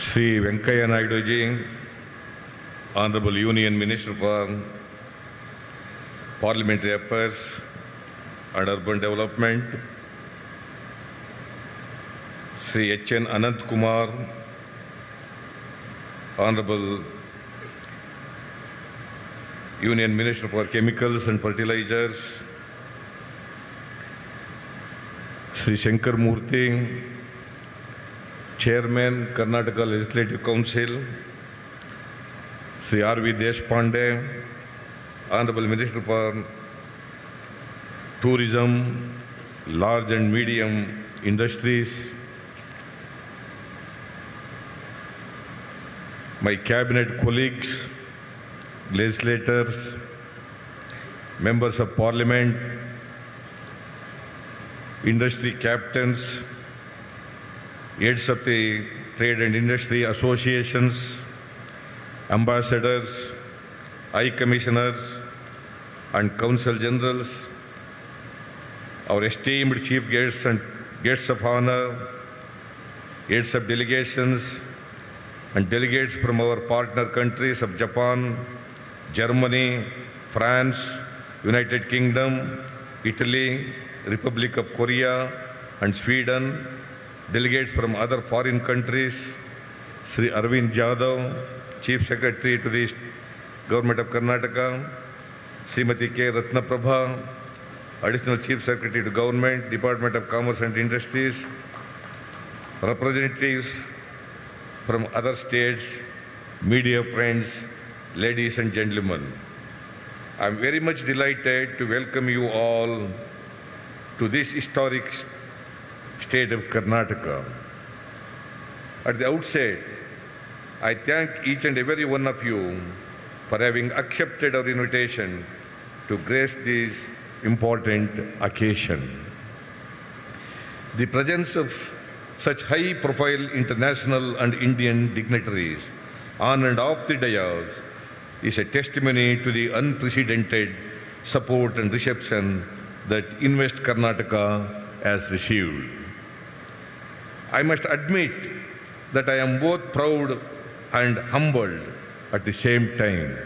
Sri Venkaiah Naidu ji, Honorable Union Minister for Parliamentary Affairs and Urban Development, Sri H.N. Anant Kumar, Honorable Union Minister for Chemicals and Fertilizers, Sri Shankar Murthy, Chairman, Karnataka Legislative Council, Sri R.V. Deshpande, Honorable Minister for Tourism, Large and Medium Industries, my cabinet colleagues, legislators, members of parliament, industry captains, heads of the trade and industry associations, ambassadors, high commissioners, and consul generals, our esteemed chief guests and guests of honor, heads of delegations, and delegates from our partner countries of Japan, Germany, France, United Kingdom, Italy, Republic of Korea, and Sweden, delegates from other foreign countries, Sri Arvind Jadhav, Chief Secretary to the Government of Karnataka, Srimati K. Ratnaprabha, Additional Chief Secretary to Government, Department of Commerce and Industries, representatives from other states, media friends, ladies and gentlemen. I am very much delighted to welcome you all to this historic state of Karnataka. At the outset, I thank each and every one of you for having accepted our invitation to grace this important occasion. The presence of such high-profile international and Indian dignitaries on and off the dais is a testimony to the unprecedented support and reception that Invest Karnataka has received. I must admit that I am both proud and humbled at the same time.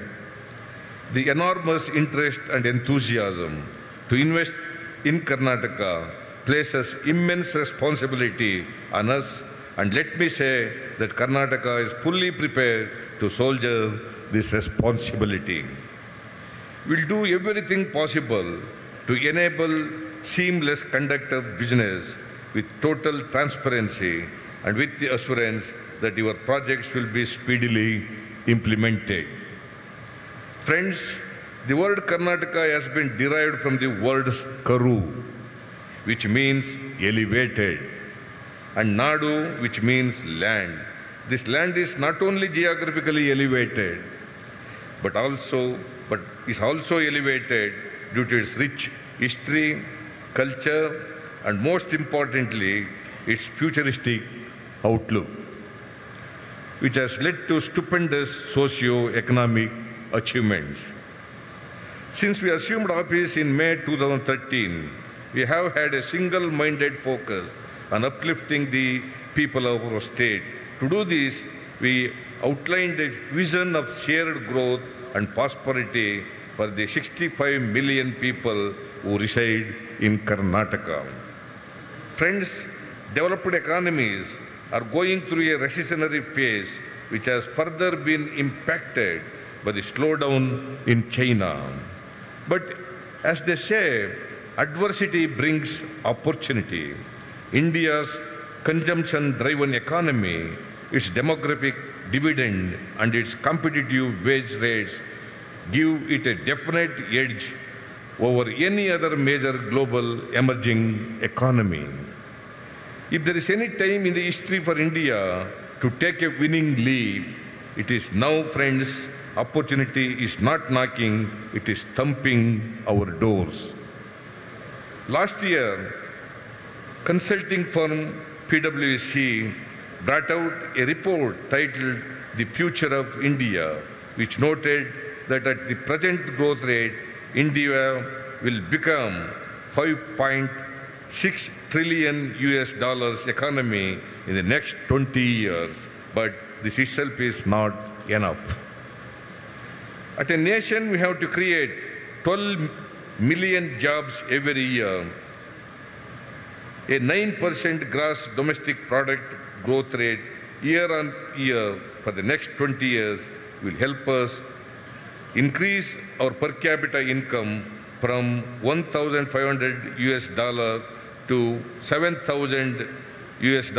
The enormous interest and enthusiasm to invest in Karnataka places immense responsibility on us, and let me say that Karnataka is fully prepared to shoulder this responsibility. We'll do everything possible to enable seamless conduct of business with total transparency and with the assurance that your projects will be speedily implemented. Friends, the word Karnataka has been derived from the words Karu, which means elevated, and Nadu, which means land. This land is not only geographically elevated, but is also elevated due to its rich history, culture, and most importantly, its futuristic outlook, which has led to stupendous socio-economic achievements. Since we assumed office in May 2013, we have had a single-minded focus on uplifting the people of our state. To do this, we outlined a vision of shared growth and prosperity for the 65 million people who reside in Karnataka. Friends, developed economies are going through a recessionary phase which has further been impacted by the slowdown in China. But as they say, adversity brings opportunity. India's consumption-driven economy, its demographic dividend, and its competitive wage rates give it a definite edge over any other major global emerging economy. If there is any time in the history for India to take a winning leap, it is now, friends. Opportunity is not knocking, it is thumping our doors. Last year, consulting firm PwC brought out a report titled The Future of India, which noted that at the present growth rate, India will become 5.6 trillion US dollars economy in the next 20 years, but this itself is not enough. At a nation, we have to create 12 million jobs every year. A 9% gross domestic product growth rate year on year for the next 20 years will help us increase our per capita income from $1,500 US to $7,000 US.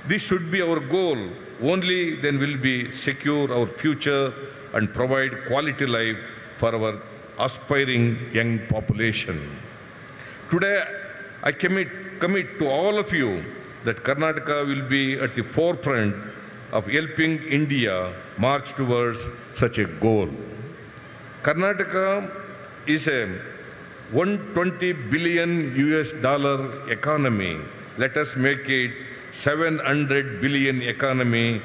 This should be our goal. Only then will we secure our future and provide quality life for our aspiring young population. Today, I commit to all of you that Karnataka will be at the forefront of helping India march towards such a goal. Karnataka is a $120 billion US economy. Let us make it 700 billion economy,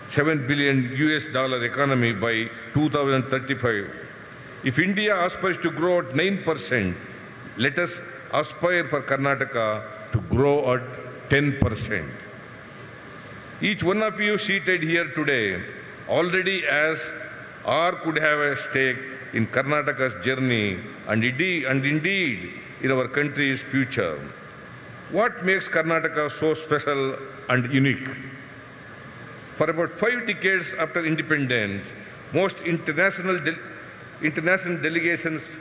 $7 billion US economy by 2035. If India aspires to grow at 9%, let us aspire for Karnataka to grow at 10%. Each one of you seated here today already has or could have a stake in Karnataka's journey and indeed in our country's future. What makes Karnataka so special and unique? For about 5 decades after independence, most international delegations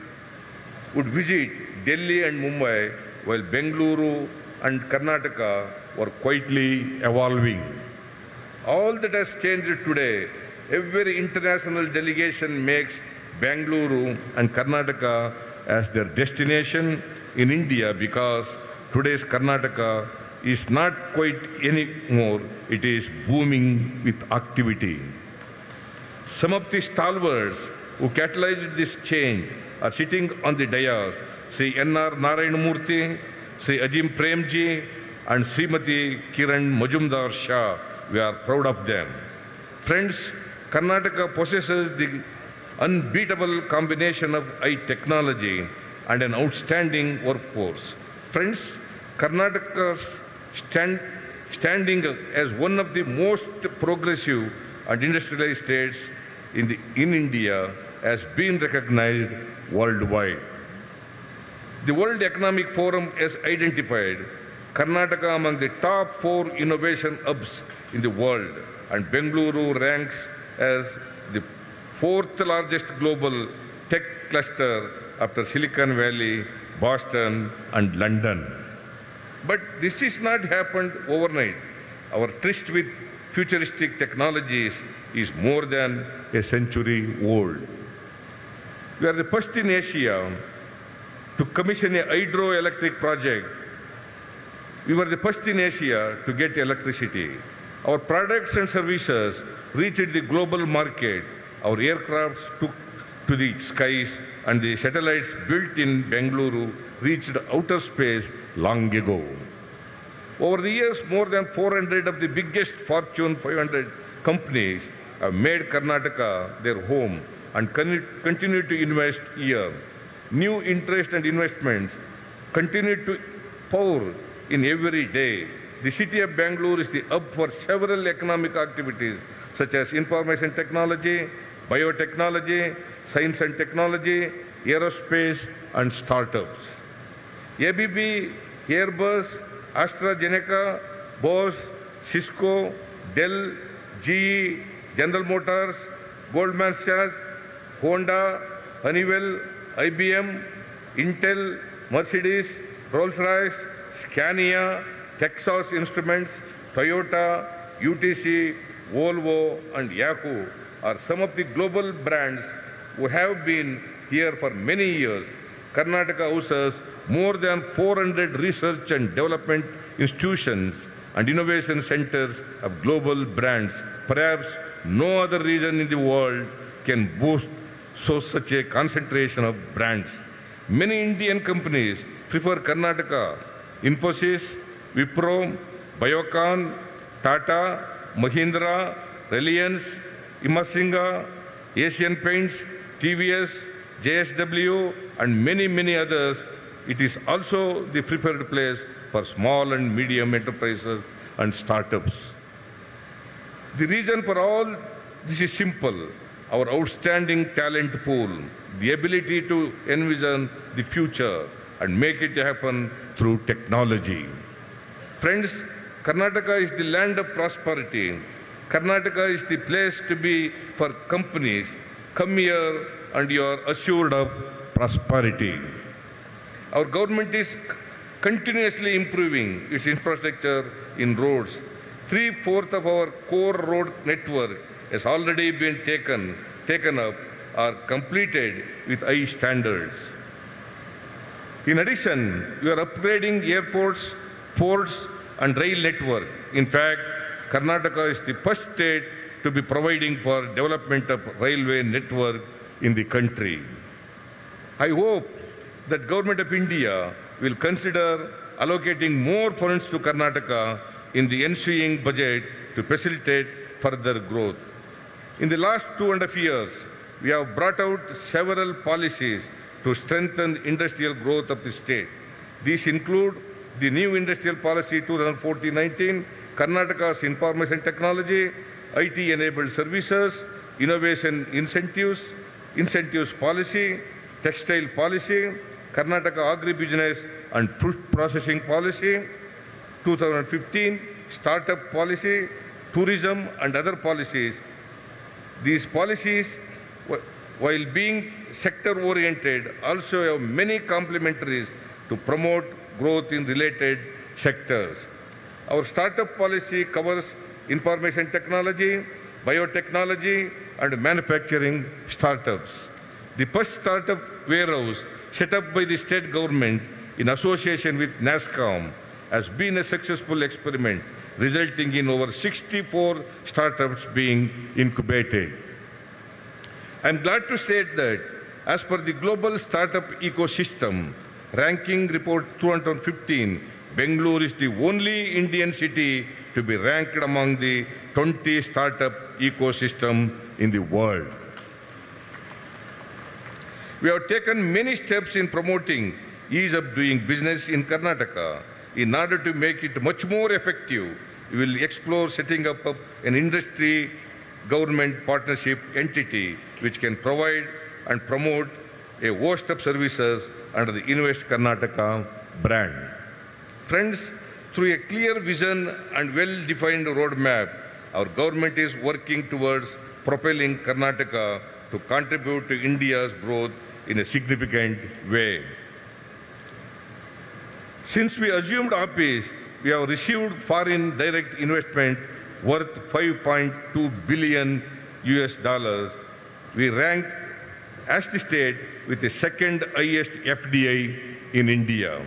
would visit Delhi and Mumbai, while Bengaluru and Karnataka were quietly evolving. All that has changed today. Every international delegation makes Bengaluru and Karnataka as their destination in India because today's Karnataka is not quite anymore. It is booming with activity. Some of the stalwarts who catalyzed this change are sitting on the dais. Sri N.R. Narayanamurthy, Sri Ajim Premji, and Srimati Kiran Majumdar Shah. We are proud of them. Friends, Karnataka possesses the unbeatable combination of high technology and an outstanding workforce. Friends, Karnataka's standing as one of the most progressive and industrialized states in India has been recognized worldwide. The World Economic Forum has identified Karnataka among the top 4 innovation hubs in the world, and Bengaluru ranks as the 4th largest global tech cluster after Silicon Valley, Boston, and London. But this has not happened overnight. Our tryst with futuristic technologies is more than a century old. We are the first in Asia to commission a hydroelectric project. We were the first in Asia to get electricity. Our products and services reached the global market. Our aircrafts took to the skies, and the satellites built in Bengaluru reached outer space long ago. Over the years, more than 400 of the biggest Fortune 500 companies have made Karnataka their home and continue to invest here. New interest and investments continue to pour in every day. The city of Bangalore is the hub for several economic activities such as information technology, biotechnology, science and technology, aerospace, and startups. ABB, Airbus, AstraZeneca, Bose, Cisco, Dell, GE, General Motors, Goldman Sachs, Honda, Honeywell, IBM, Intel, Mercedes, Rolls-Royce, Scania, Texas Instruments, Toyota, UTC, Volvo, and Yahoo are some of the global brands who have been here for many years. Karnataka houses more than 400 research and development institutions and innovation centers of global brands. Perhaps no other region in the world can boast such a concentration of brands. Many Indian companies prefer Karnataka. Infosys, Wipro, Biocon, Tata, Mahindra, Reliance, Imasinga, Asian Paints, TVS, JSW, and many others. It is also the preferred place for small and medium enterprises and startups. The reason for all this is simple: our outstanding talent pool, the ability to envision the future and make it happen through technology. Friends, Karnataka is the land of prosperity. Karnataka is the place to be for companies. Come here and you are assured of prosperity. Our government is continuously improving its infrastructure in roads. 3/4 of our core road network has already been taken up or completed with high standards. In addition, we are upgrading airports, ports, and rail network. In fact, Karnataka is the first state to be providing for development of railway network in the country. I hope that Government of India will consider allocating more funds to Karnataka in the ensuing budget to facilitate further growth. In the last 2.5 years, we have brought out several policies to strengthen industrial growth of the state. These include the new Industrial Policy 2014-19, Karnataka's Information Technology, IT-enabled services, innovation incentives policy, textile policy, Karnataka agribusiness and food processing policy, 2015 startup policy, tourism and other policies. These policies, while being sector-oriented, also have many complementaries to promote growth in related sectors. Our startup policy covers information technology, biotechnology, and manufacturing startups. The first startup warehouse set up by the state government in association with NASSCOM has been a successful experiment, resulting in over 64 startups being incubated. I am glad to state that as per the Global Startup Ecosystem Ranking Report 2015, Bangalore is the only Indian city to be ranked among the 20 startup ecosystem in the world. We have taken many steps in promoting ease of doing business in Karnataka. In order to make it much more effective, we will explore setting up an industry government partnership entity which can provide and promote a host of services under the Invest Karnataka brand. Friends, through a clear vision and well-defined roadmap, our government is working towards propelling Karnataka to contribute to India's growth in a significant way. Since we assumed office, we have received foreign direct investment worth $5.2 billion. We rank as the state with the second highest FDI in India.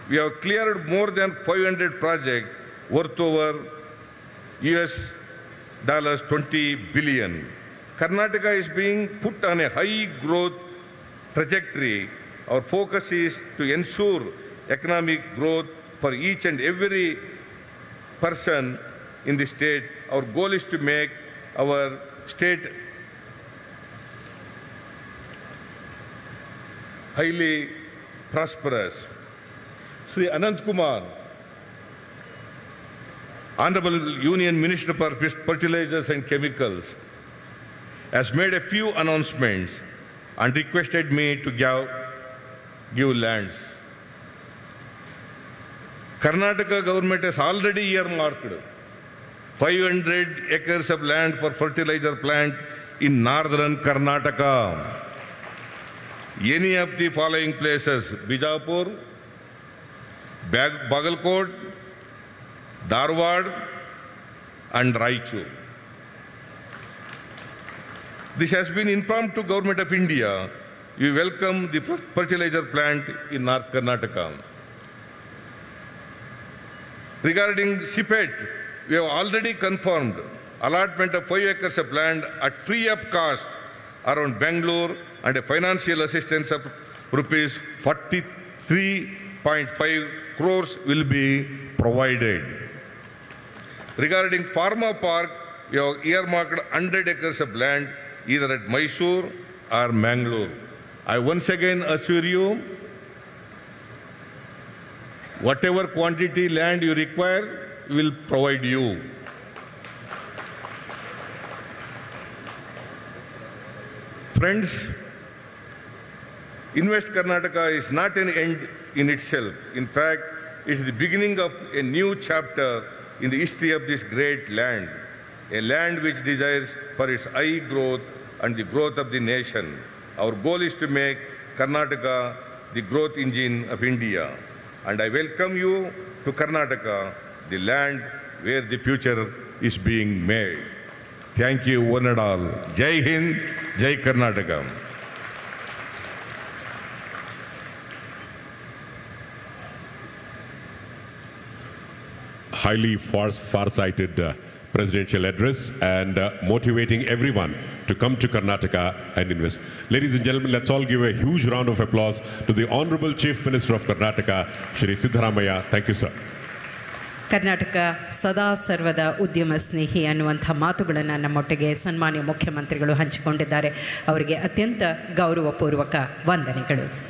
We have cleared more than 500 projects worth over $20 billion. Karnataka is being put on a high growth trajectory. Our focus is to ensure economic growth for each and every person in the state. Our goal is to make our state highly prosperous. Sri Anant Kumar, Honorable Union Minister for Fertilizers and Chemicals, has made a few announcements and requested me to give lands. Karnataka government has already earmarked 500 acres of land for fertilizer plant in northern Karnataka. Any of the following places: Bijapur, Bagalkot, Dharwad, and Raichur. This has been informed to Government of India. We welcome the fertilizer plant in North Karnataka. Regarding CPET, we have already confirmed allotment of 5 acres of land at free of cost around Bangalore and a financial assistance of rupees 43.5 crores will be provided. Regarding Pharma Park, we have earmarked 100 acres of land either at Mysore or Mangalore. I once again assure you, whatever quantity land you require, will provide you. Friends, Invest Karnataka is not an end in itself. In fact, it is the beginning of a new chapter in the history of this great land, a land which desires for its high growth and the growth of the nation. Our goal is to make Karnataka the growth engine of India. And I welcome you to Karnataka, the land where the future is being made. Thank you, one and all. Jai Hind, Jai Karnataka. Highly far-sighted presidential address and motivating everyone to come to Karnataka and invest. Ladies and gentlemen, let's all give a huge round of applause to the Honorable Chief Minister of Karnataka, Shri Siddaramaiah. Thank you, sir. Karnataka ಸದಾ ಸರ್ವದ ಉದ್ಯಮ ಸ್ನೇಹಿ ಅನ್ನುವಂಥ ಮಾತುಗಳನ್ನು ನಮ್ಮೊಟ್ಟಿಗೆ ಸನ್ಮಾನ್ಯ ಮುಖ್ಯಮಂತ್ರಿಗಳು ಹಂಚಿಕೊಂಡಿದ್ದಾರೆ. ಅವರಿಗೆ ಅತ್ಯಂತ ಗೌರವಪೂರ್ವಕ ವಂದನೆಗಳು.